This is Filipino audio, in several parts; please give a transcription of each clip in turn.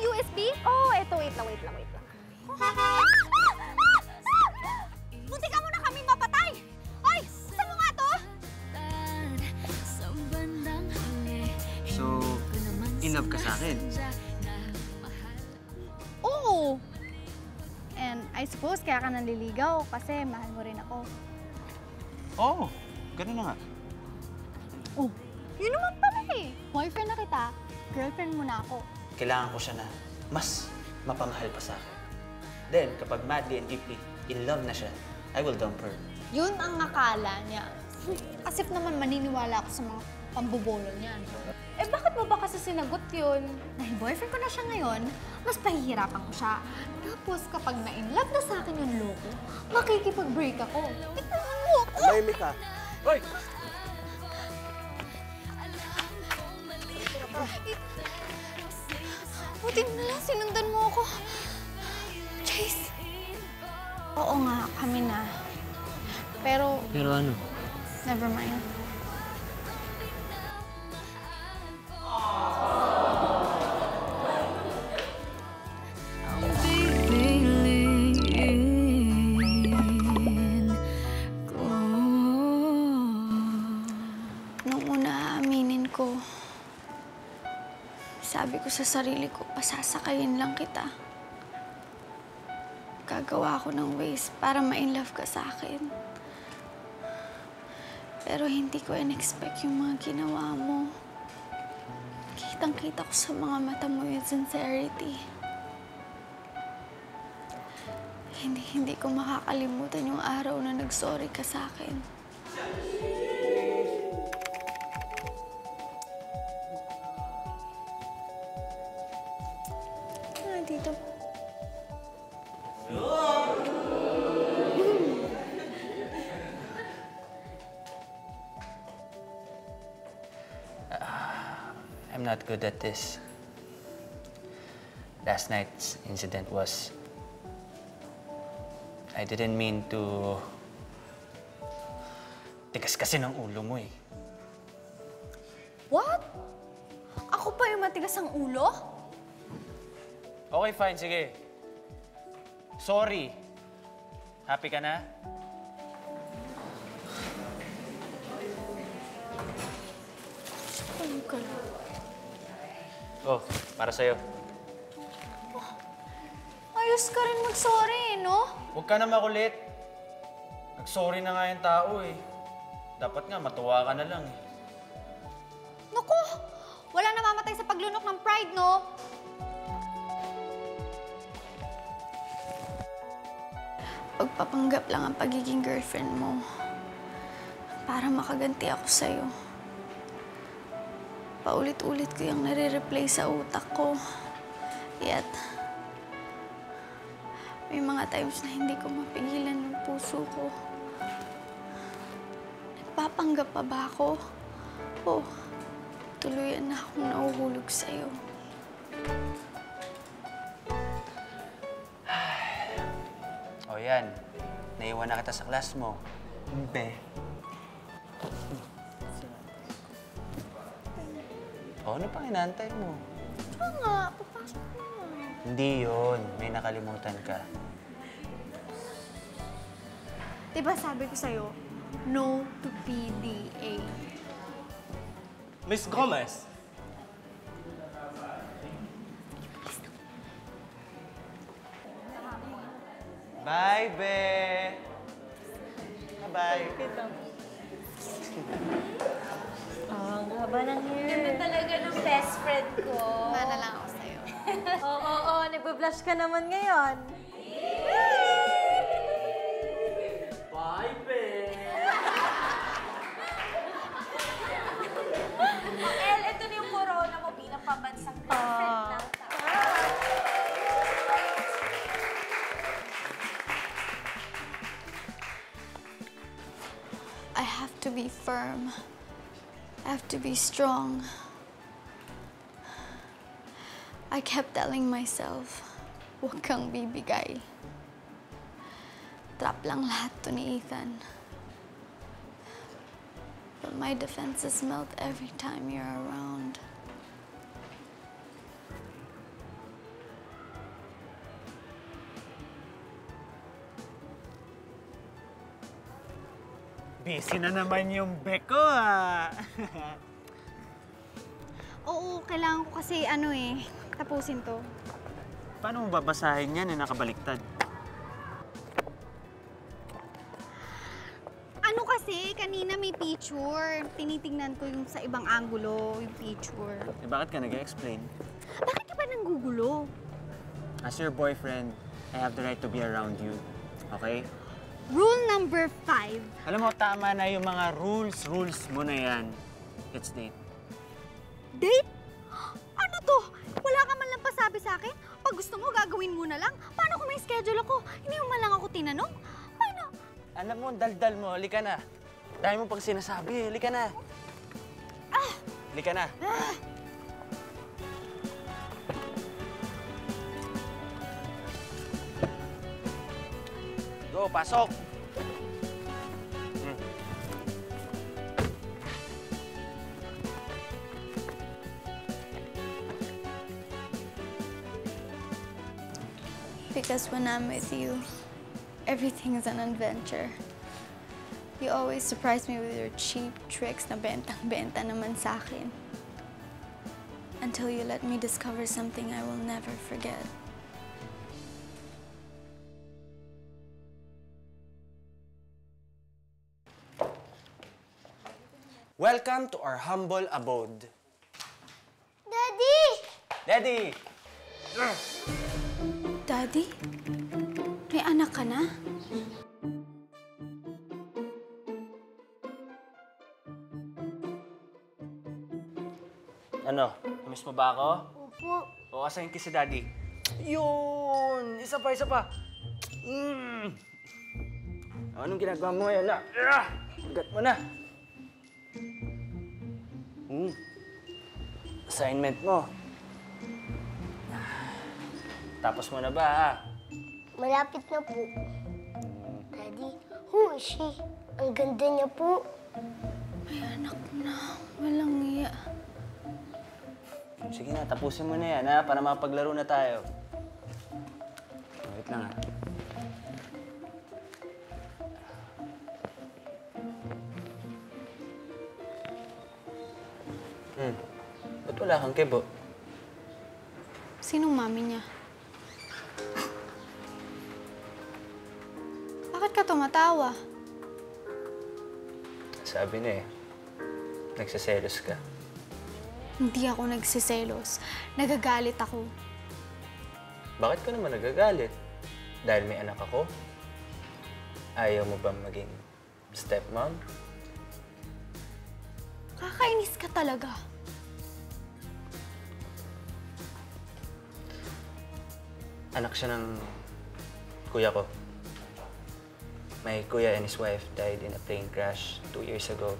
yung USB? Oh, eto. Wait lang. Buti ka muna kami mapatay! Hoy! Saan mo nga to? So, in love ka sa akin? Oo! And I suppose kaya ka nanliligaw kasi mahal mo rin ako. Oo, ganun na nga. Oh, yun naman pala eh. Boyfriend na kita, girlfriend mo na ako. Kailangan ko siya na mas mapamahal pa sa akin. Then, kapag madly and deeply in love na siya, I will dump her. Yun ang akala niya. As if naman maniniwala ako sa mga pambobolo niyan. Eh bakit mo ba kasi sinagot yun? Dahil boyfriend ko na siya ngayon, mas pahihirapan ko siya. Tapos kapag na-inlove na sa akin yung loko, makikipag-break ako. Tignan mo ako! Maymi ka. Hoy! Buti na lang, sinundan mo ako. Chase. Oo nga, kami na. Pero, ano? never mind. Nung una, aaminin ko, sabi ko sa sarili ko, pasasakayin lang kita. Gagawa ako ng ways para ma-inlove ka sa akin. Pero hindi ko in-expect yung mga ginawa mo. Kitang-kita ko sa mga mata mo yung sincerity. Hindi ko makakalimutan yung araw na nag-sorry ka sa akin. Dito. I'm not good at this. Last night's incident was... I didn't mean to... tigas kasi ng ulo mo eh. What? Ako pa yung matigas ang ulo? Okay, fine. Sige. Sorry. Happy ka na? Ano ka na? Oh, para sa'yo. Ayos ka rin mag-sorry, no? Huwag ka na makulit. Nag-sorry na nga yung tao eh. Dapat nga, matuwa ka na lang eh. Naku! Wala namamatay sa paglunok ng pride, no? Pagpapanggap lang ang pagiging girlfriend mo para makaganti ako sa'yo. Paulit-ulit ko yung nare-replay sa utak ko. Yet, may mga times na hindi ko mapigilan yung puso ko. Nagpapanggap pa ba ako? O, tuluyan na akong nauhulog sa'yo. O yan, naiwan na kita sa class mo. Mbe. O, ano pang inaantay mo? Siya nga, papasok mo na. Hindi yun. May nakalimutan ka. Diba sabi ko sa'yo, no to PDA. Miss Gomez. Bye, be! Bye-bye. Ang haba ng hair. Ganda talaga ng best friend ko. Mana lang ako sa'yo. Oo, nagbe-blush ka naman ngayon. Bye, be! El, ito na yung corona mo bilang pambansang girlfriend ng I have to be firm. I have to be strong. I kept telling myself, huwag kang bibigay. Trap lang lahat to ni Ethan. But my defenses melt every time you're around. Busy na naman yung beko, ha? Oo, kailangan ko kasi tapusin to. Paano mo babasahin yan nakabaliktad? Ano kasi, kanina may picture. Tinitingnan ko yung sa ibang angulo, yung picture. Eh, bakit ka nag-explain? Bakit ka ba nanggugulo? As your boyfriend, I have the right to be around you. Okay? Rule number 5. Alam mo, tama na yung mga rules mo na yan. Let's date. Date? Ano to? Wala ka man lang pasabi sa akin? Pag gusto mo, gagawin mo na lang. Paano kung may schedule ako? Hindi mo man lang ako tinanong? Paano? Alam mo, daldal mo. Halika na. Dahil mo pag sinasabi, halika na. Halika na. Go, pasok! Because when I'm with you, everything is an adventure. You always surprise me with your cheap tricks na bentang-benta naman sa akin. Until you let me discover something I will never forget. Welcome to our humble abode. Daddy! Daddy! Daddy? May anak ka na? Ano? Namiss mo ba ako? Opo. O, asan yung kiss si Daddy? Yun! Isa pa, isa pa! Anong ginagawa mo ngayon, na? Agat mo na! Assignment mo. Tapos mo na ba, ha? Malapit na po. Daddy, who is she? Ang ganda niya po. May anak na. Walang iya. Sige na, tapusin mo na yan, ha? Para mapaglaro na tayo. Wait lang, ha? Ba't wala kang kibo? Sinong mami niya? Bakit ka tumatawa? Sabi na eh, nagsiselos ka. Hindi ako nagsiselos. Nagagalit ako. Bakit ka naman nagagalit? Dahil may anak ako? Ayaw mo bang maging stepmom? Kakainis ka talaga. Anak siya ng kuya ko. My kuya and his wife died in a plane crash 2 years ago.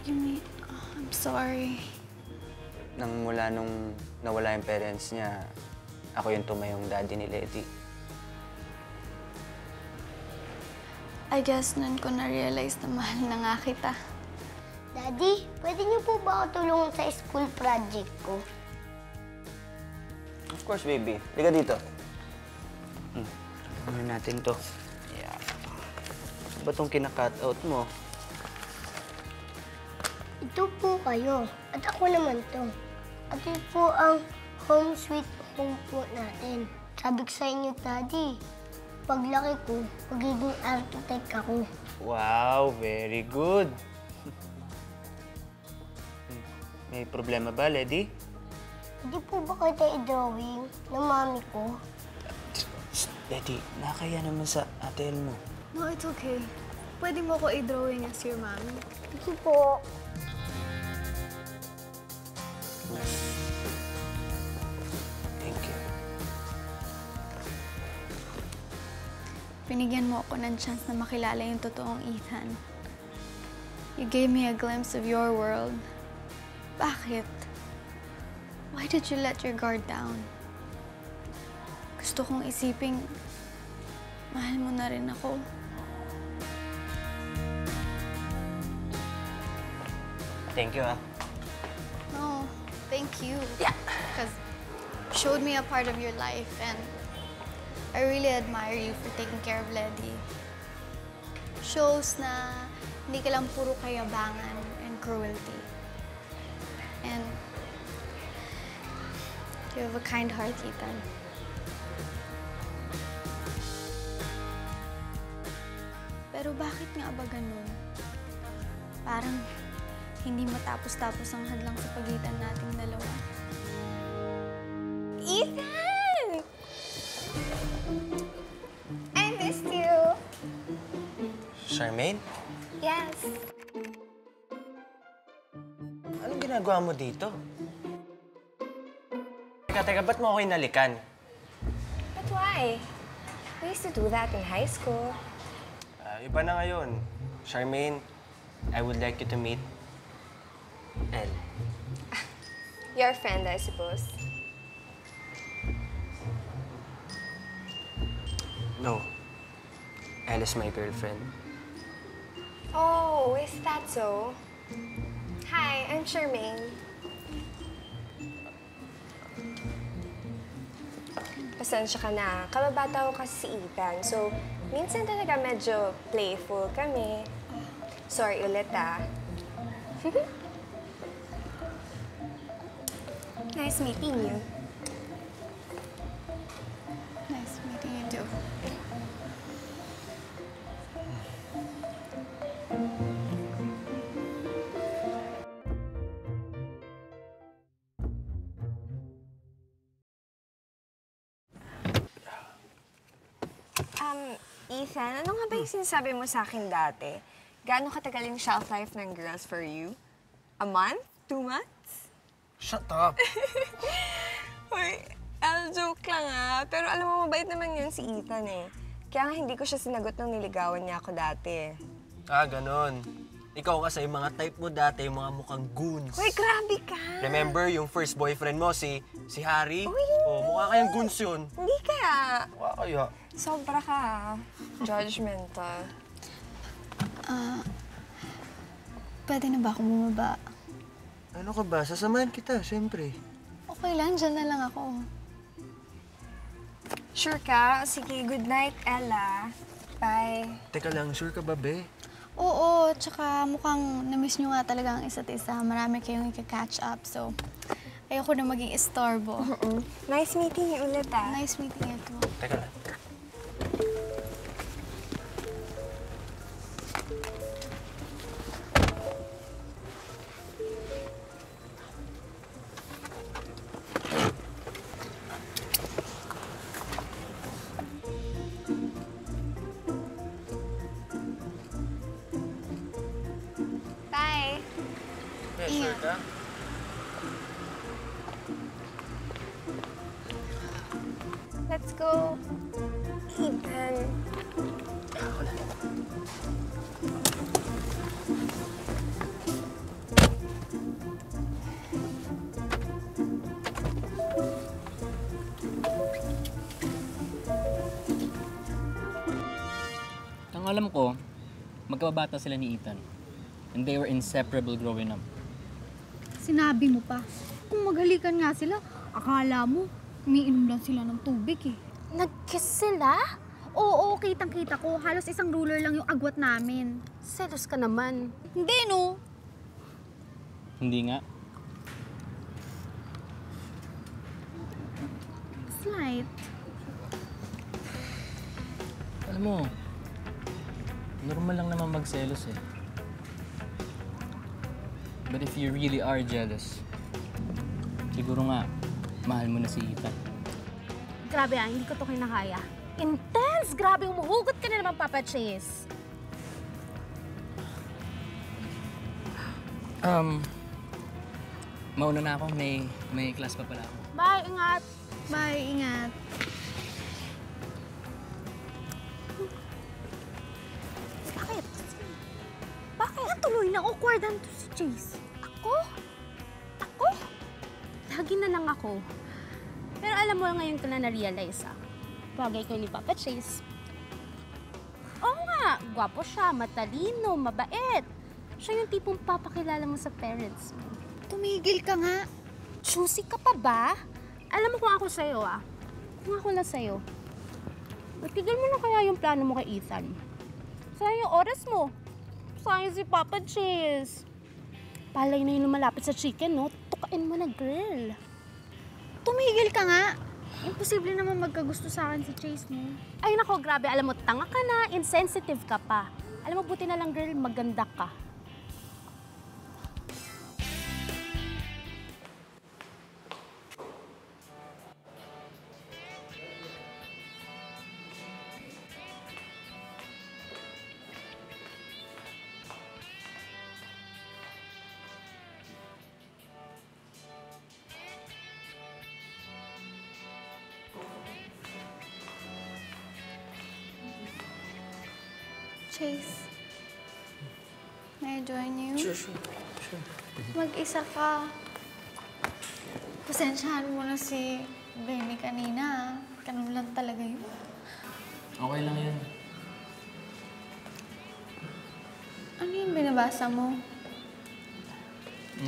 You mean, I'm sorry. Nang mula nung nawala yung parents niya, ako yung tumayong daddy ni Lady. I guess nun ko na-realize na mahal na nga kita. Daddy, pwede niyo po ba ako tulungan sa school project ko? Of course, baby. Liga dito. Ano natin to? Yeah. Ba itong kina-cut out mo? Ito po kayo. At ako naman to. At ito po ang home sweet home po natin. Sabi ko sa inyo, Daddy, paglaki ko, magiging architect ako. Wow, very good. May problema ba, Lady? Hindi po ba kita i-drawing ng mami ko? Lady, nakaya naman sa atel mo. No, it's okay. Pwede mo ko i-drawing as your mommy. Sige po. Thank you. Binigyan mo ako ng chance na makilala yung totoong Ethan. You gave me a glimpse of your world. Bakit? Why did you let your guard down? Gusto kong isiping, mahal mo na rin ako. Thank you, ha? No, thank you. Yeah. Because you showed me a part of your life and I really admire you for taking care of Lady. Shows na hindi ka lang puro kayabangan and cruelty. And you have a kind heart, Ethan. Pero bakit nga ba ganun? Parang hindi matapos-tapos ang hadlang sa pagitan nating dalawa. Ethan! I missed you. Charmaine? Yes. Anong ginagawa mo dito? Teka, ba't mo ako inalikan? But why? We used to do that in high school. Iba na ngayon. Charmaine, I would like you to meet Elle. Your friend, I suppose. No. Elle is my girlfriend. Oh, is that so? Hi, I'm Charmaine. Pasensya ka na. Kababata ko kasi si Ethan, so minsan talaga medyo playful kami. Sorry ulit, ah. Nice meeting you. Nice meeting you too. Ethan, ano nga ba yung sinasabi mo sa akin dati? Gaano katagal yung shelf life ng girls for you? A month? 2 months? Shut up! Hoy, joke lang ah. Pero alam mo, mabait naman yan si Ethan eh. Kaya nga hindi ko siya sinagot nung niligawan niya ako dati. Ganon. Ikaw kasi, yung mga type mo dati, yung mga mukhang goons. Hoy, grabe ka! Remember yung first boyfriend mo, si Harry? Uy, Oh, mukha kayang goons yun. Hindi kaya. Mukha kaya. Sobra ka ah. Judgmental. Pwede na ba akong bumaba? Ano ka ba? Sasamahan kita, siyempre. Okay lang, dyan na lang ako. Sure ka? Sige, good night, Ella. Bye. Teka lang, sure ka ba, be? Oo, tsaka mukhang na-miss nyo nga talaga ang isa't isa. Marami kayong ika-catch up, so ayoko na maging istorbo. Nice meeting you ulit ah. Nice meeting you too. Teka lang. Bye. Sure ka? Let's go. Ethan. Ang alam ko, magkababata sila ni Ethan. And they were inseparable growing up. Sinabi mo pa. Kung maghalikan nga sila, akala mo, umiinom lang sila ng tubig eh. Nag-kiss sila? Oo, kitang-kita ko. Halos isang ruler lang yung agwat namin. Selos ka naman. Hindi, no? Hindi nga. Slight. Alam mo, normal lang naman magselos eh. But if you really are jealous, siguro nga, mahal mo na si Ethan. Grabe hindi ko to kinakaya. Intense! Grabe, umuhugot ka na naman, Papa Chase. Mauna na ako. May class pa pala ako. Bye, ingat! Bye, ingat. Bakit? Bakit? Tuloy na awkwardan to si Chase. Ako? Ako? Lagi na lang ako. Pero alam mo, ngayon ko na na-realize bagay ko ni Papa Chase. Oo nga, gwapo siya, matalino, mabait. Siya yung tipong papakilala mo sa parents mo. Tumigil ka nga. Choosy ka pa ba? Alam mo kung ako sa'yo Kung ako na sa'yo, Itigil mo na kaya yung plano mo kay Ethan. Sayang yung oras mo. Sayang si Papa Chase. Palay na yung lumalapit sa chicken, no? Tukain mo na, girl. Tumigil ka nga. Imposible naman magkagusto sa akin si Chase, no? Ay nako, grabe. Alam mo, tanga ka na, insensitive ka pa. Alam mo, buti na lang, girl, maganda ka. Chase, may I join you? Sure. Mag-isa ka. Pasensyahan mo na si baby kanina. Ganun lang talaga yun. Okay lang yun. Ano yung binabasa mo?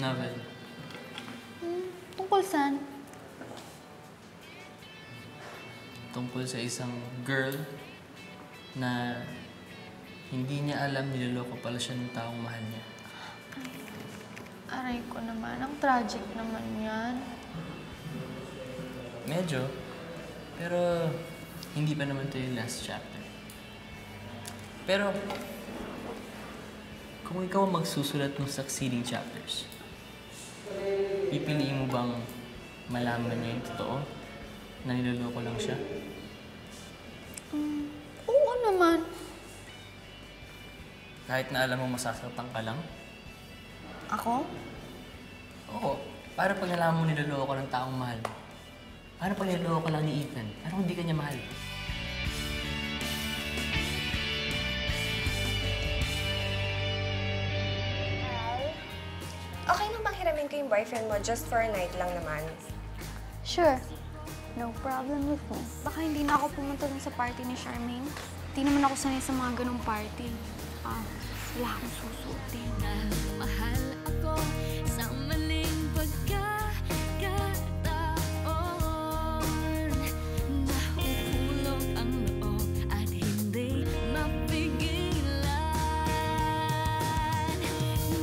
Novel. Tungkol saan? Tungkol sa isang girl na hindi niya alam niloloko pala siya ng taong mahal niya. Aray ko naman. Ang tragic naman yan. Medyo. Pero hindi pa naman ito yung last chapter. Pero kung ikaw ang magsusulat ng succeeding chapters, pipiliin mo bang malaman niya yung totoo na niloloko lang siya? Oo naman. Kahit na alam mo masasaktan ka lang? Ako? Oo. Para pag nalaman mo niloloko ka ng taong mahal. Para pag niloloko ka lang ni Ethan. Parang hindi ka niya mahal. Okay lang bang hiramin ko yung boyfriend mo just for a night lang naman? Sure. No problem with me. Baka hindi na ako pumunta dun sa party ni Charmaine. Hindi naman ako sanay sa mga ganong party. Wala akong susuotin. Mahal ako sa maling pagkakataon. Nahuhulog ang loob at hindi mapigilan.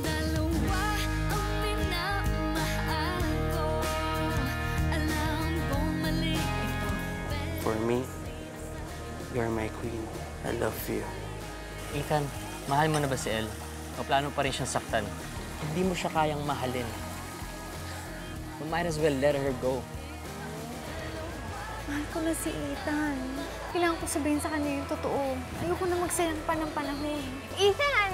Dalawa ang minamahal ko. Alam kong mali ito. For me, you're my queen. I love you. Ethan, mahal mo na ba si Elle? O plano pa rin siyang saktan? Hindi mo siya kayang mahalin. You might as well let her go. Mahal ko na si Ethan. Kailangan ko sabihin sa kanya yung totoo. Ayoko na magsayang pa ng panahon. Ethan!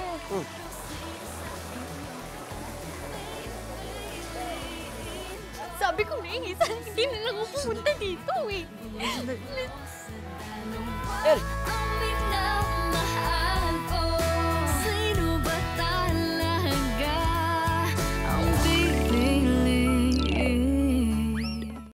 Sabi ko na Ethan, hindi na lang ako pumunta dito eh. Elle! Ang minamahal